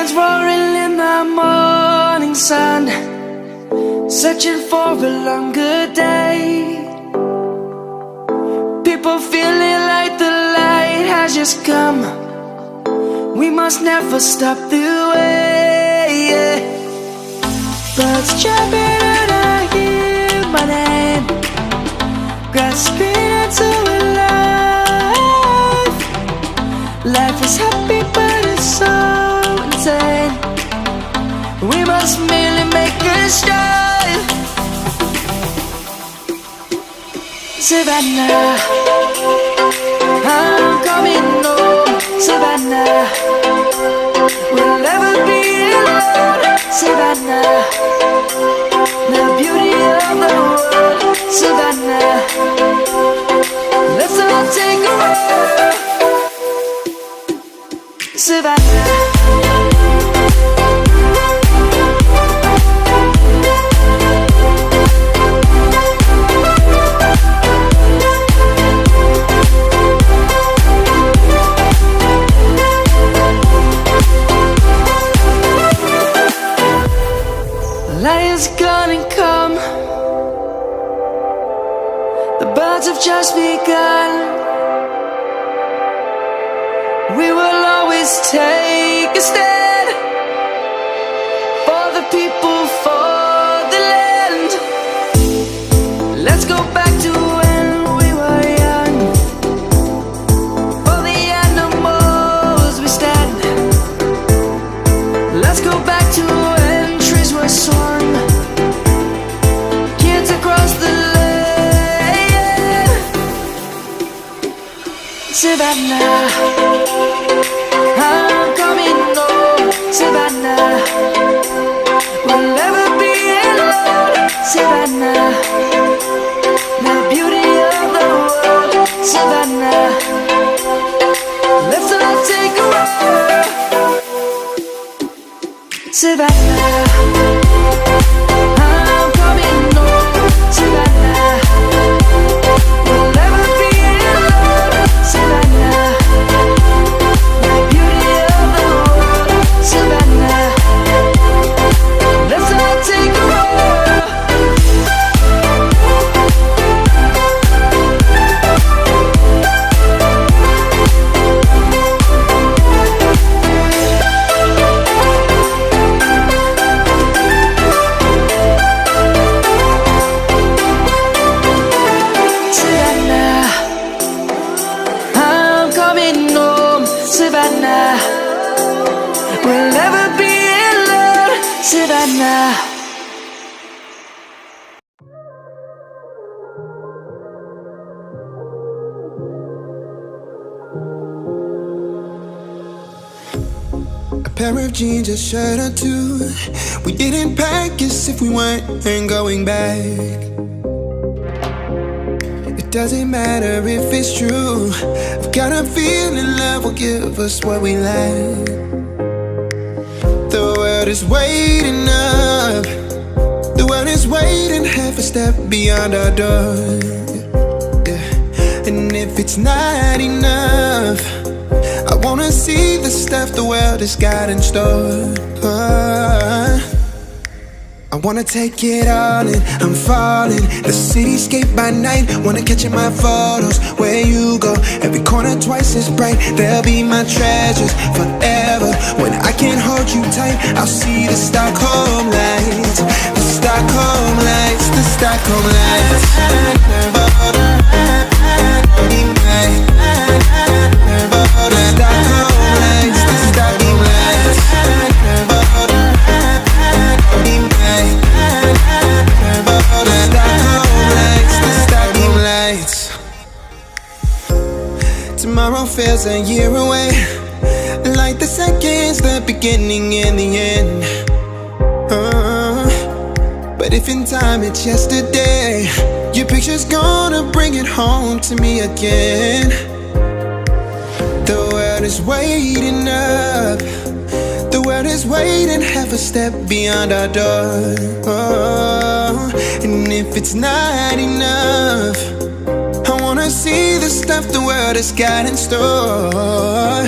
lions roaring in the morning sun, searching for a longer day. People feeling like the light has just come. We must never stop the way, yeah. Birds chirping and I hear my name, grasping into a life. Life is happy but it's so insane. We must merely make a strive. Savannah, I'm coming home. Savannah, we'll never be alone. Savannah, the beauty of the world. Savannah, let's all take a ride. Savannah. Lion's gonna come. The birds have just begun. We will always take a stand for the people, for the land. Let's go back to when we were young. For the animals we stand. Let's go back to when trees were swung. Kids across the land. Savannah, I'm coming home. Savannah, we'll never be alone. Savannah, the beauty of the world. Savannah, let's all take a ride. Savannah, I'm coming home. Savannah, we'll never be alone. Savannah, the beauty of the world. Savannah, let's all take a ride. Savannah, we'll never be alone. Savannah. A pair of jeans, a shirt or two. We didn't pack as if we weren't going back. It doesn't matter if it's true. I've got a feeling love will give us what we lack. The world is waiting up. The world is waiting half a step beyond our door. Yeah. And if it's not enough, I wanna see the stuff the world has got in store. I wanna take it all in, I'm falling. The cityscape by night, wanna catch in my photos. Where you go, every corner twice as bright. They'll be my treasures forever. When I can't hold you tight, I'll see the Stockholm lights. The Stockholm lights, the Stockholm lights. Tomorrow feels a year away, like the seconds, the beginning and the end. But if in time it's yesterday, your picture's gonna bring it home to me again. The world is waiting up. The world is waiting half a step beyond our door. And if it's not enough, I wanna see the stuff the world has got in store.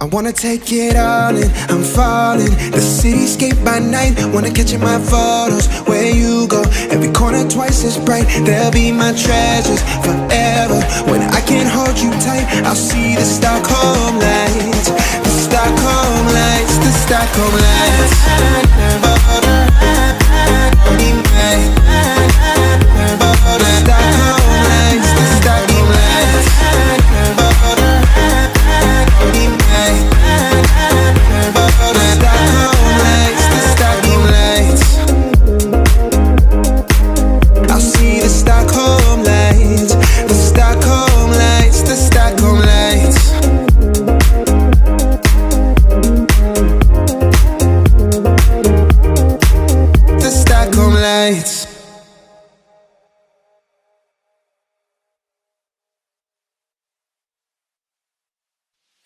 I wanna take it all in, I'm falling. The cityscape by night, wanna catch in my photos. Where you go, every corner twice as bright. They'll be my treasures forever. When I can't hold you tight, I'll see the Stockholm lights. The Stockholm lights, the Stockholm lights. The Stockholm lights, the Stockholm lights.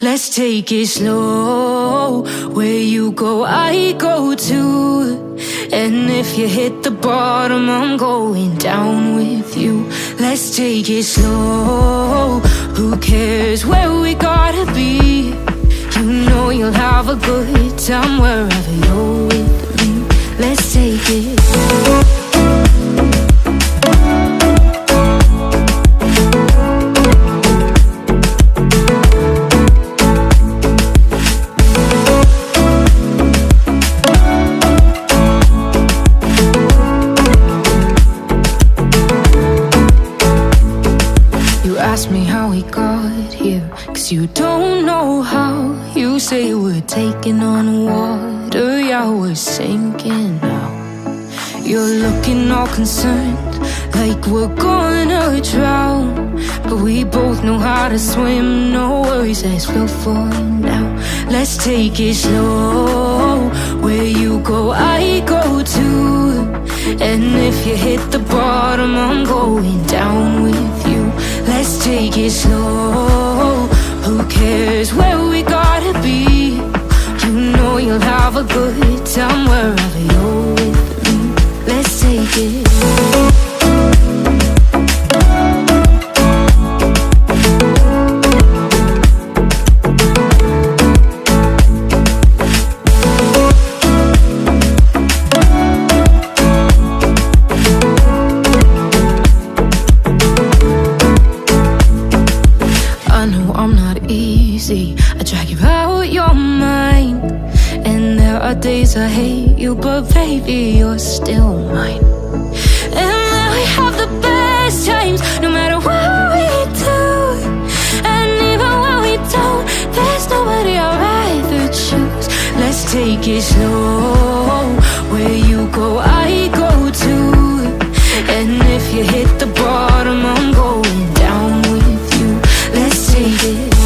Let's take it slow. Where you go, I go too. And if you hit the bottom, I'm going down with you. Let's take it slow. Who cares where we gotta be? You know you'll have a good time wherever you're with me. Let's take it slow. Ask me how we got here, 'cause you don't know how. You say we're taking on water, yeah, we're sinking now. You're looking all concerned, like we're gonna drown. But we both know how to swim, no worries, let's float for now. Let's take it slow. Where you go, I go too. And if you hit the bottom, I'm going down with you. Let's take it slow. Who cares where we gotta be? You know you'll have a good time wherever you're with me. Let's take it slow. I drag you out your mind, and there are days I hate you, but baby, you're still mine. And now we have the best times, no matter what we do. And even when we don't, there's nobody I'd rather choose. Let's take it slow. Where you go, I go too. And if you hit the bottom, I'm going down with you. Let's take it slow.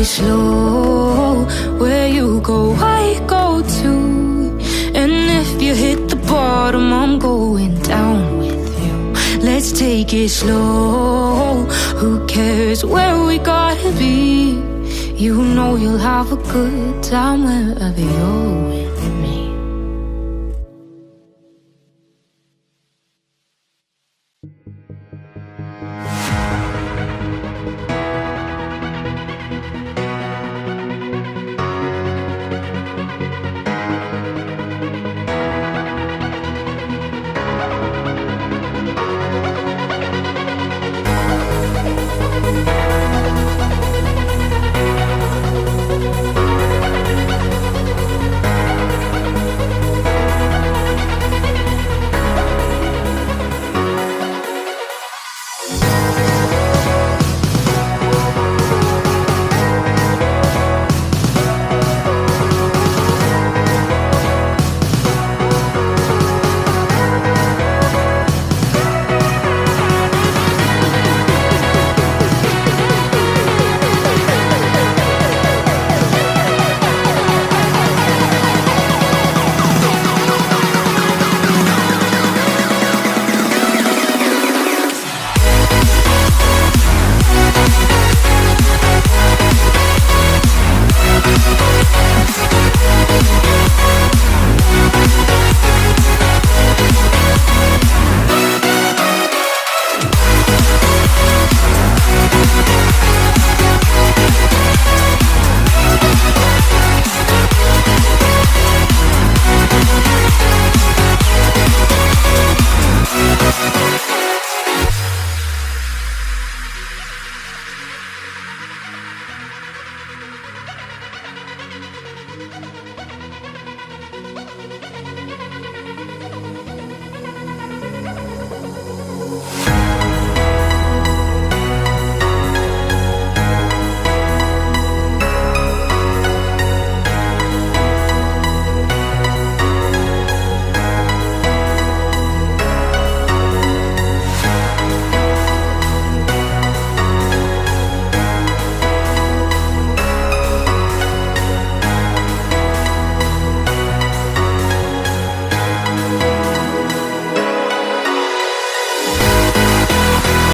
Slow, where you go, I go too. And if you hit the bottom, I'm going down with you. Let's take it slow. Who cares where we gotta be? You know you'll have a good time wherever you're with me.